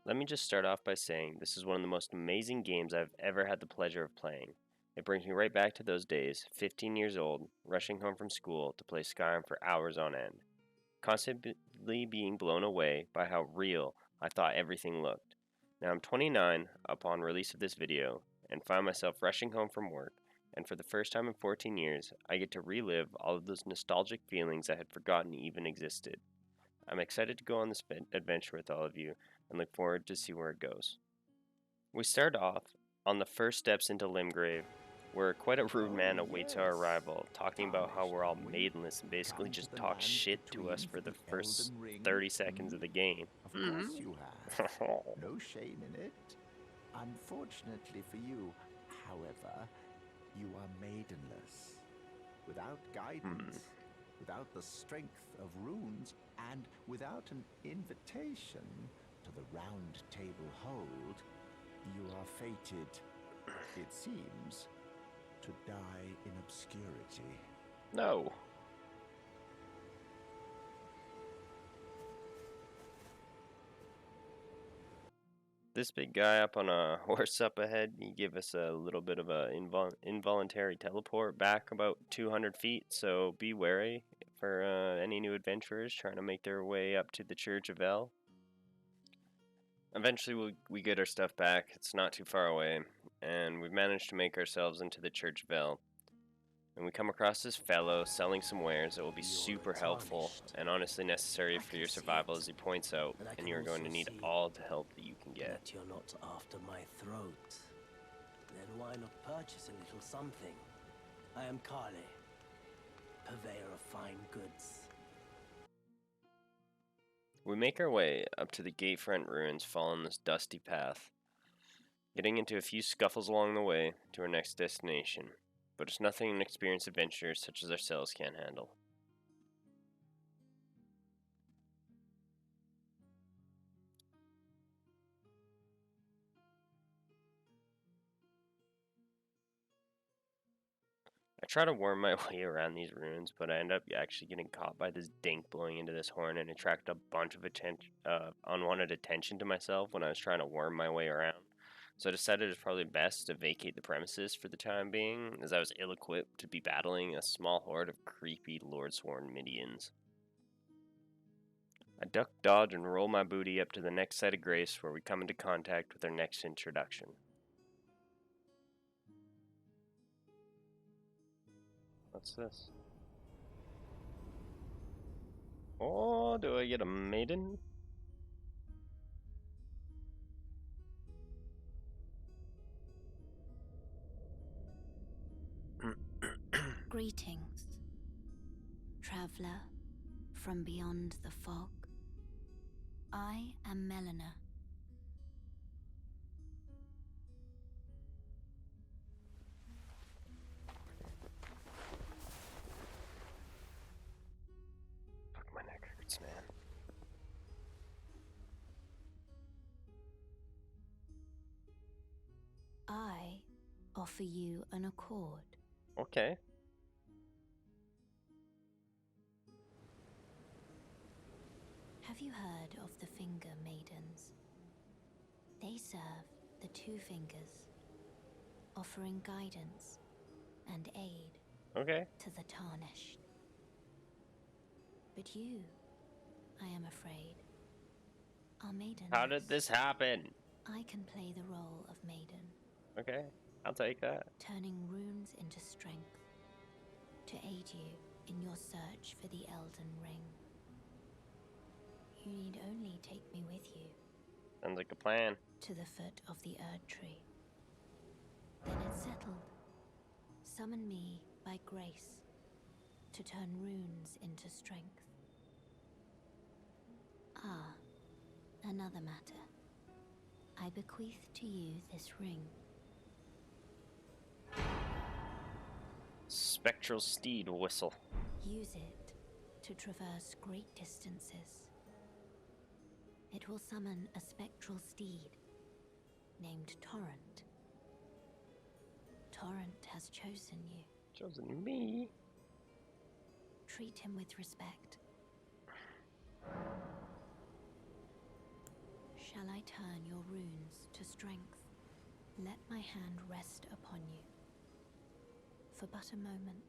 Let me just start off by saying this is one of the most amazing games I've ever had the pleasure of playing. It brings me right back to those days, 15 years old, rushing home from school to play Skyrim for hours on end, constantly being blown away by how real I thought everything looked. Now I'm 29 upon release of this video, and find myself rushing home from work, and for the first time in 14 years, I get to relive all of those nostalgic feelings I had forgotten even existed. I'm excited to go on this adventure with all of you and look forward to see where it goes. We start off on the first steps into Limgrave, where quite a rude Oh, man awaits our yes. arrival, talking about how Tarnished, we're all are we? maidenless and basically Come to just the talks land shit to us between for for the the first Elden Ring? 30 seconds of the game. Of course you have. Hmm? No shame in it. Unfortunately for you, however, you are maidenless. Without Hmm. guidance, without the strength of runes, and without an invitation to the round table hold, you are fated, it seems, to die in obscurity. No. This big guy up on a horse up ahead, he gave us a little bit of a involuntary teleport back about 200 feet, so be wary for any new adventurers trying to make their way up to the Church of El. Eventually, we get our stuff back. It's not too far away, and we've managed to make ourselves into the Church of El. And we come across this fellow selling some wares that will be You're super helpful tarnished. and honestly necessary I for can your see survival, it. as he points out, And I and can you are going also to need see all the help that you can get. that you're not after my throat. Then why not purchase a little something? I am Kale, purveyor of fine goods. We make our way up to the gatefront ruins following this dusty path, getting into a few scuffles along the way to our next destination, but it's nothing an experienced adventurer such as ourselves can't handle. I try to worm my way around these ruins, but I end up actually getting caught by this dink blowing into this horn and attract a bunch of unwanted attention to myself when I was trying to worm my way around. So I decided it's probably best to vacate the premises for the time being, as I was ill-equipped to be battling a small horde of creepy Lord-sworn minions. I duck, dodge, and roll my booty up to the next site of grace where we come into contact with our next introduction. What's this? Oh, do I get a maiden? Greetings, traveler from beyond the fog. I am Melina. Fuck, my neck hurts, man. I offer you an accord. Okay. Have you heard of the Finger Maidens? They serve the two fingers, offering guidance and aid Okay. to the tarnished. But you, I am afraid, are maidenless. How did this happen? I can play the role of maiden, Okay, I'll take that. turning runes into strength to aid you in your search for the Elden Ring. You need only take me with you Sounds like a plan. to the foot of the Erd Tree. Then it's settled. Summon me by grace to turn runes into strength. Ah, another matter. I bequeath to you this ring. Spectral steed whistle. Use it to traverse great distances. It will summon a spectral steed named Torrent. Torrent has chosen you. Chosen me. Treat him with respect. shall I turn your runes to strength. Let my hand rest upon you. For but a moment.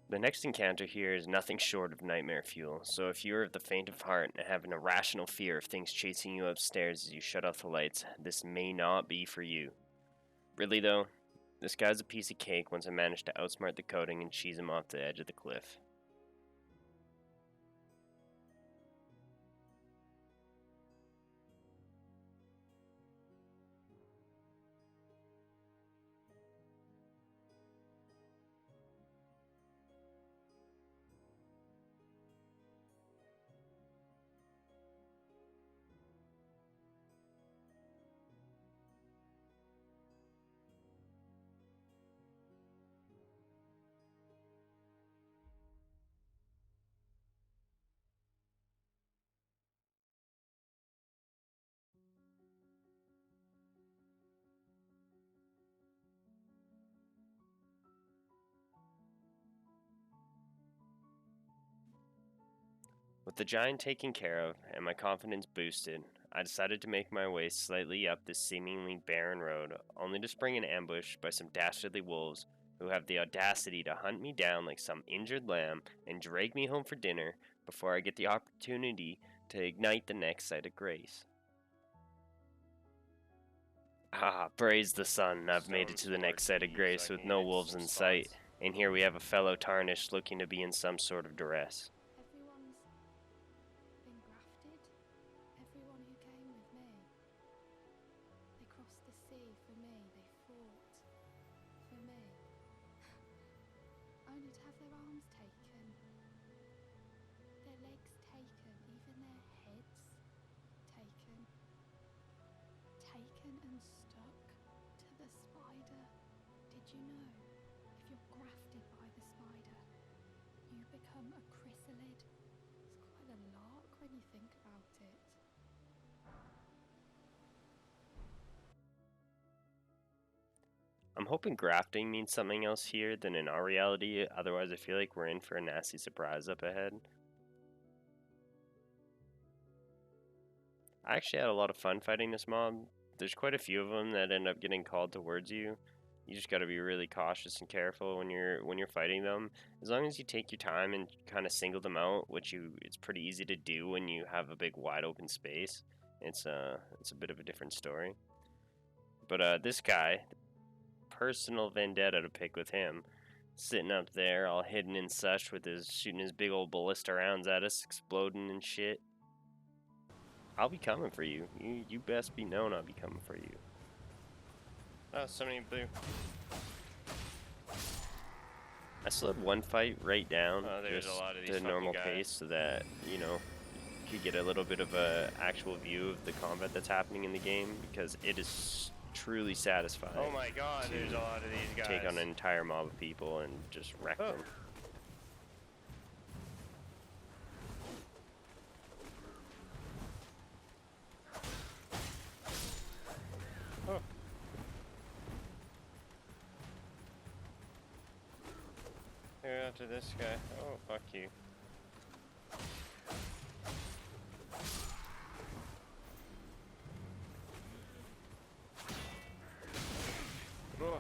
The next encounter here is nothing short of nightmare fuel, so if you are of the faint of heart and have an irrational fear of things chasing you upstairs as you shut off the lights, this may not be for you. Really though, this guy's a piece of cake once I manage to outsmart the coding and cheese him off the edge of the cliff. With the giant taken care of and my confidence boosted, I decided to make my way slightly up this seemingly barren road, only to spring an ambush by some dastardly wolves who have the audacity to hunt me down like some injured lamb and drag me home for dinner before I get the opportunity to ignite the next sight of grace. Ah, praise the sun, I've made it to the next sight of grace with no wolves in sight, and here we have a fellow tarnished looking to be in some sort of duress. Everyone's been grafted. Everyone who came with me. They crossed the sea for me. They fought for me. Only to have their arms taken. Their legs taken. Even their heads taken. Taken and stuck to the spider. Did you know? If you're grafted by the spider, you become a chrysalid. It's quite a lark when you think about it. I'm hoping grafting means something else here than in our reality, otherwise I feel like we're in for a nasty surprise up ahead. I actually had a lot of fun fighting this mob. There's quite a few of them that end up getting called towards you. You just got to be really cautious and careful when you're fighting them. As long as you take your time and kind of single them out, it's pretty easy to do when you have a big wide open space. It's a bit of a different story. But this guy, personal vendetta to pick with him, sitting up there all hidden and such with his shooting his big old ballista rounds at us, exploding and shit. I'll be coming for you. You best be known I'll be coming for you. Oh, so many blue. I slowed one fight right down There's just a lot of these to normal fucking guys. pace so that, you could get a little bit of a actual view of the combat that's happening in the game, because it is truly satisfying. Oh my god, to there's a lot of these guys. take on an entire mob of people and just wreck them. Here after this guy. Oh, fuck you. Oh.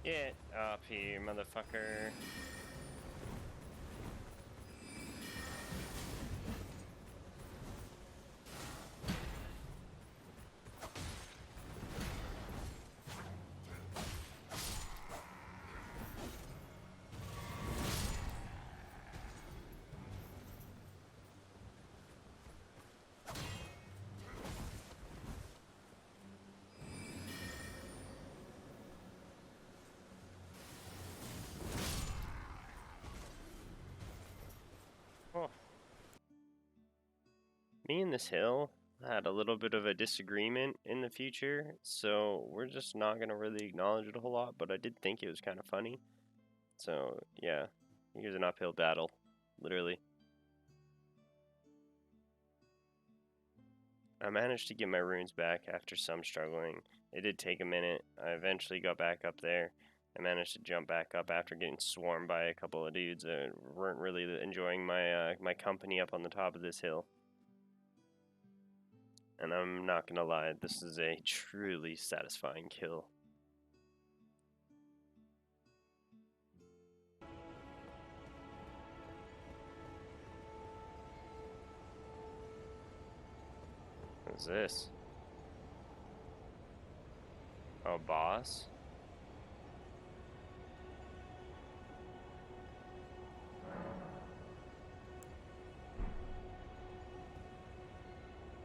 Get up here, motherfucker. Me and this hill had a little bit of a disagreement in the future, so we're just not going to really acknowledge it a whole lot, but I did think it was kind of funny. So, yeah, here's an uphill battle, literally. I managed to get my runes back after some struggling. It did take a minute. I eventually got back up there. I managed to jump back up after getting swarmed by a couple of dudes that weren't really enjoying my my company up on the top of this hill. And I'm not gonna lie, this is a truly satisfying kill. What's this? Oh, boss?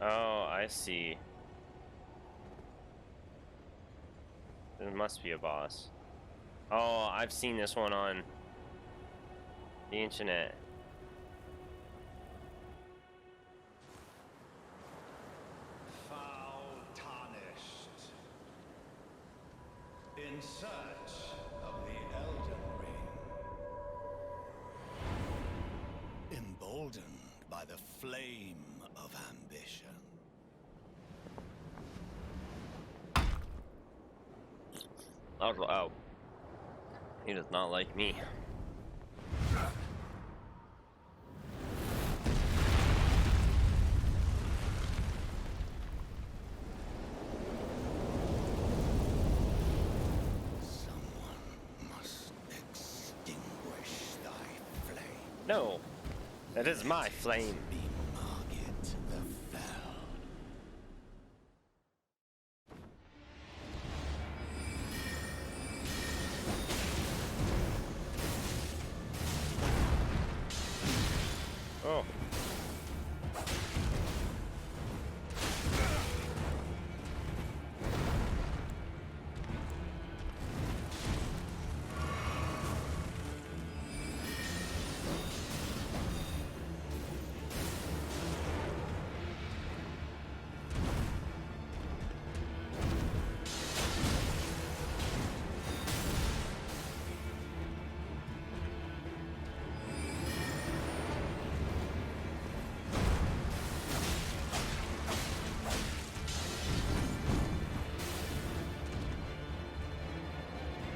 Oh, I see. There must be a boss. Oh, I've seen this one on the internet. Foul tarnished. In search of the Elden Ring. Emboldened by the flame of ambition. Oh, he does not like me. Someone must extinguish thy flame. No, that is my flame. Be Margit the Fell. Oh.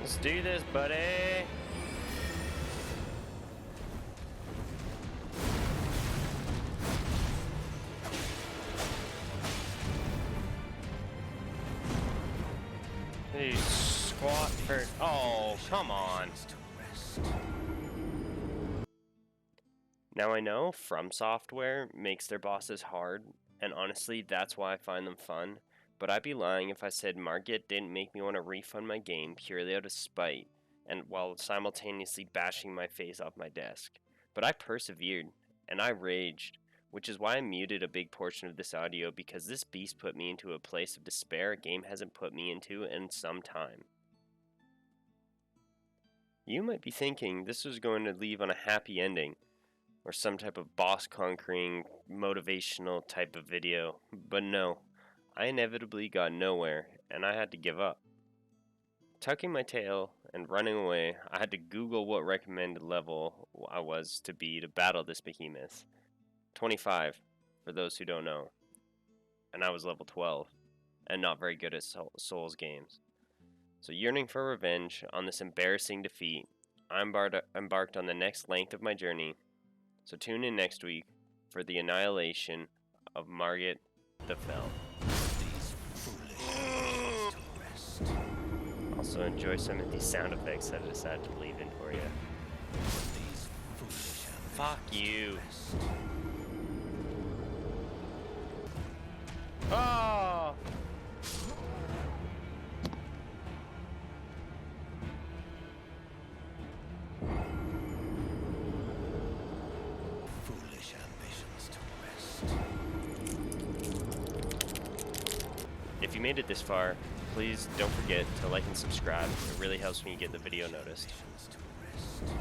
Let's do this, buddy. You squat for. Oh, come on. Now I know From Software makes their bosses hard, and honestly, that's why I find them fun. But I'd be lying if I said Margit didn't make me want to refund my game purely out of spite, and while simultaneously bashing my face off my desk. But I persevered, and I raged, which is why I muted a big portion of this audio, because this beast put me into a place of despair a game hasn't put me into in some time. You might be thinking this was going to leave on a happy ending, or some type of boss conquering motivational type of video, but no. I inevitably got nowhere, and I had to give up. Tucking my tail and running away, I had to Google what recommended level I was to be to battle this behemoth. 25, for those who don't know. And I was level 12, and not very good at Souls games. So yearning for revenge on this embarrassing defeat, I embarked on the next length of my journey. So tune in next week for the annihilation of Margit the Fell. Also enjoy some of these sound effects that I decided to leave in for you. Fuck you. Oh! Foolish ambitions to rest. If you made it this far, please don't forget to like and subscribe. It really helps me get the video noticed. Ambitions to rest.